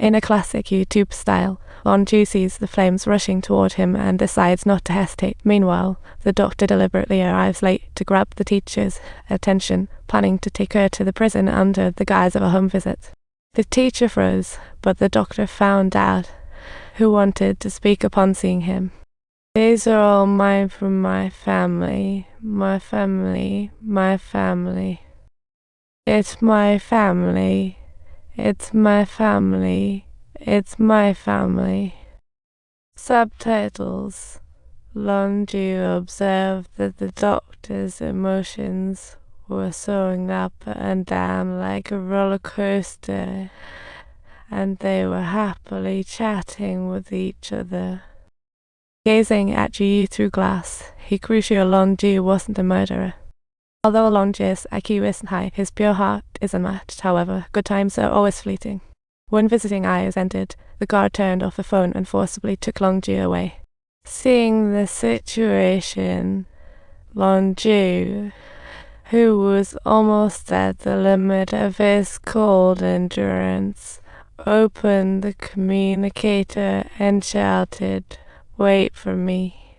In a classic YouTube style, Longjius sees the flames rushing toward him and decides not to hesitate. Meanwhile, the doctor deliberately arrives late to grab the teacher's attention, planning to take her to the prison under the guise of a home visit. The teacher froze, but the doctor found out who wanted to speak upon seeing him. "These are all mine from my family, my family, my family. It's my family. It's my family. It's my family." Subtitles. Longjius observed that the doctor's emotions were soaring up and down like a roller coaster, and they were happily chatting with each other. Gazing at you through glass, he grew sure Longjius wasn't a murderer. Although Longjius' IQ isn't high, his pure heart is unmatched. However, good times are always fleeting. When visiting hours ended, the guard turned off the phone and forcibly took Longjius away. Seeing the situation, Longjius, who was almost at the limit of his cold endurance, opened the communicator and shouted, "Wait for me.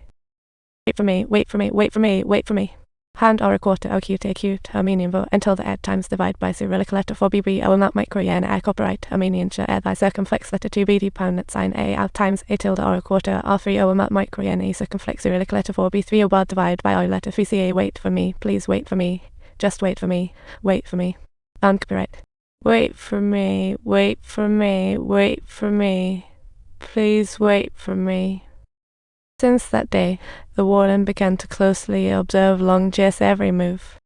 Wait for me, wait for me, wait for me, wait for me. Hand or a quarter, acute, Armenian vote, until the ed times divide by cyrillic letter 4bb, I will not micro yen, I copyright, Armenian share ed by circumflex letter 2bd pound at sign a out times a tilde or a quarter, r3 o will not micro yen, a circumflex cyrillic letter 4b3 o bar divide by o letter 3ca, wait for me, please wait for me, just wait for me, wait for me, uncopyright. Wait for me, wait for me, wait for me, please wait for me. Since that day, the warden began to closely observe Longjius' every move.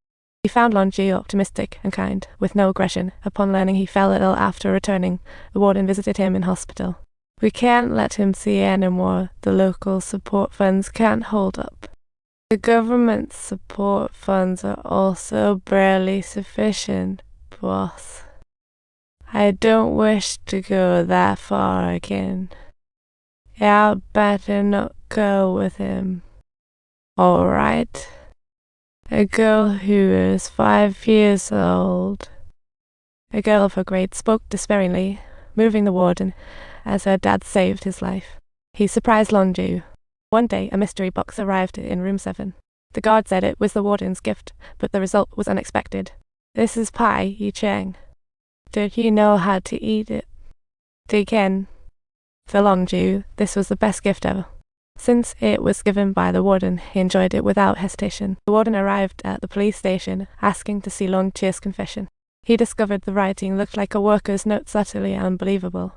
He found Longjius optimistic and kind, with no aggression. Upon learning he fell ill after returning, the warden visited him in hospital. "We can't let him see anymore. The local support funds can't hold up. The government support funds are also barely sufficient, boss. I don't wish to go that far again. I'd better not go with him. All right." A girl who is 5 years old, a girl of her grade, spoke despairingly, moving the warden, as her dad saved his life. He surprised Longjius. One day, a mystery box arrived in room 7. The guard said it was the warden's gift, but the result was unexpected. "This is pie, Yi Cheng. Do you know how to eat it?" "They can." For Longjius, this was the best gift ever. Since it was given by the warden, he enjoyed it without hesitation. The warden arrived at the police station, asking to see Longjius' confession. He discovered the writing looked like a worker's note, utterly unbelievable.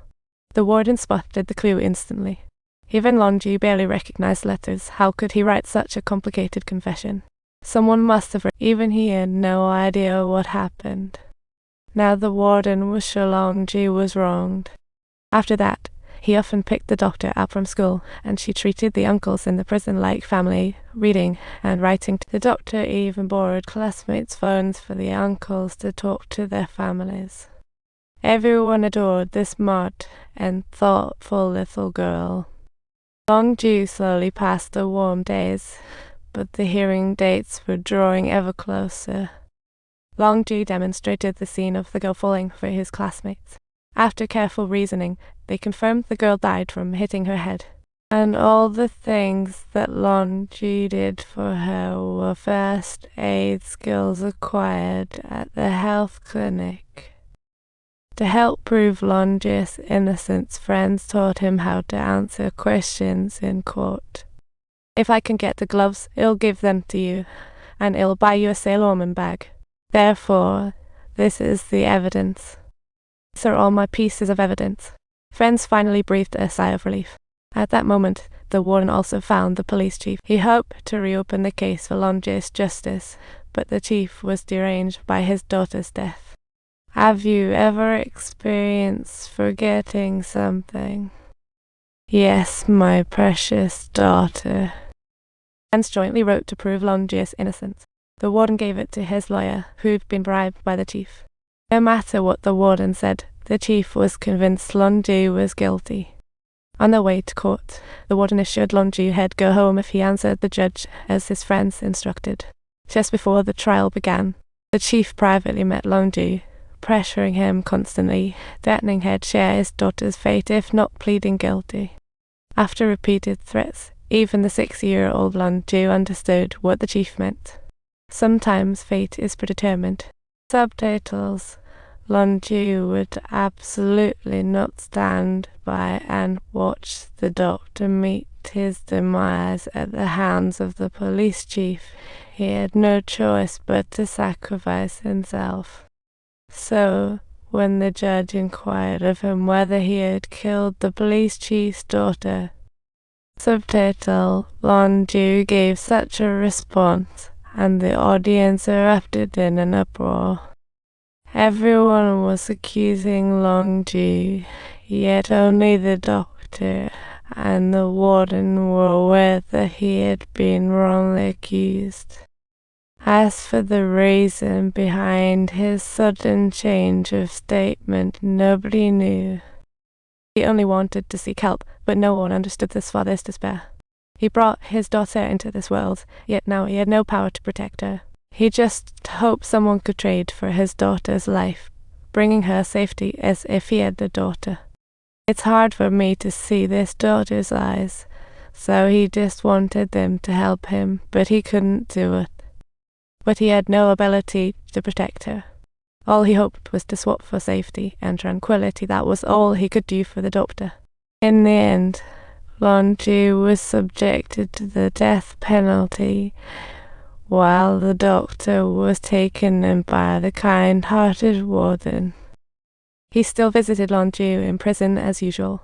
The warden spotted the clue instantly. Even Longjius barely recognized letters. How could he write such a complicated confession? Someone must have even he had no idea what happened. Now the warden was sure Longjius was wronged. After that, he often picked the doctor up from school, and she treated the uncles in the prison like family, reading and writing. The doctor even borrowed classmates' phones for the uncles to talk to their families. Everyone adored this smart and thoughtful little girl. Longjius slowly passed the warm days, but the hearing dates were drawing ever closer. Longjius demonstrated the scene of the girl falling for his classmates. After careful reasoning, they confirmed the girl died from hitting her head. And all the things that Longjius did for her were first aid skills acquired at the health clinic. To help prove Longjius' innocence, friends taught him how to answer questions in court. "If I can get the gloves, I'll give them to you, and I'll buy you a Sailorman bag. Therefore, this is the evidence. These are all my pieces of evidence." Friends finally breathed a sigh of relief. At that moment, the warden also found the police chief. He hoped to reopen the case for Longjius' justice, but the chief was deranged by his daughter's death. "Have you ever experienced forgetting something?" "Yes, my precious daughter." Friends jointly wrote to prove Longjius' innocence. The warden gave it to his lawyer, who'd been bribed by the chief. No matter what the warden said, the chief was convinced Longjius was guilty. On their way to court, the warden assured Longjius he'd go home if he answered the judge as his friends instructed. Just before the trial began, the chief privately met Longjius, pressuring him constantly, threatening he'd share his daughter's fate if not pleading guilty. After repeated threats, even the 60-year-old Longjius understood what the chief meant. Sometimes fate is predetermined. Subtitles. Longjius would absolutely not stand by and watch the doctor meet his demise at the hands of the police chief. He had no choice but to sacrifice himself. So, when the judge inquired of him whether he had killed the police chief's daughter, subtitle, Longjius gave such a response, and the audience erupted in an uproar. Everyone was accusing Longjius, yet only the doctor and the warden were aware that he had been wrongly accused. As for the reason behind his sudden change of statement, nobody knew. He only wanted to seek help, but no one understood his father's despair. He brought his daughter into this world, yet now he had no power to protect her. He just hoped someone could trade for his daughter's life, bringing her safety as if he had a daughter. It's hard for me to see this daughter's eyes, so he just wanted them to help him, but he couldn't do it. But he had no ability to protect her. All he hoped was to swap for safety and tranquility. That was all he could do for the doctor. In the end, Longjius was subjected to the death penalty, while the doctor was taken in by the kind-hearted warden. He still visited Longjius in prison as usual.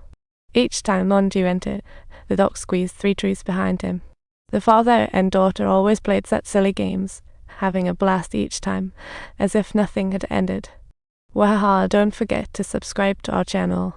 Each time Longjius entered, the doc squeezed 3 trees behind him. The father and daughter always played such silly games, having a blast each time, as if nothing had ended. Well, don't forget to subscribe to our channel.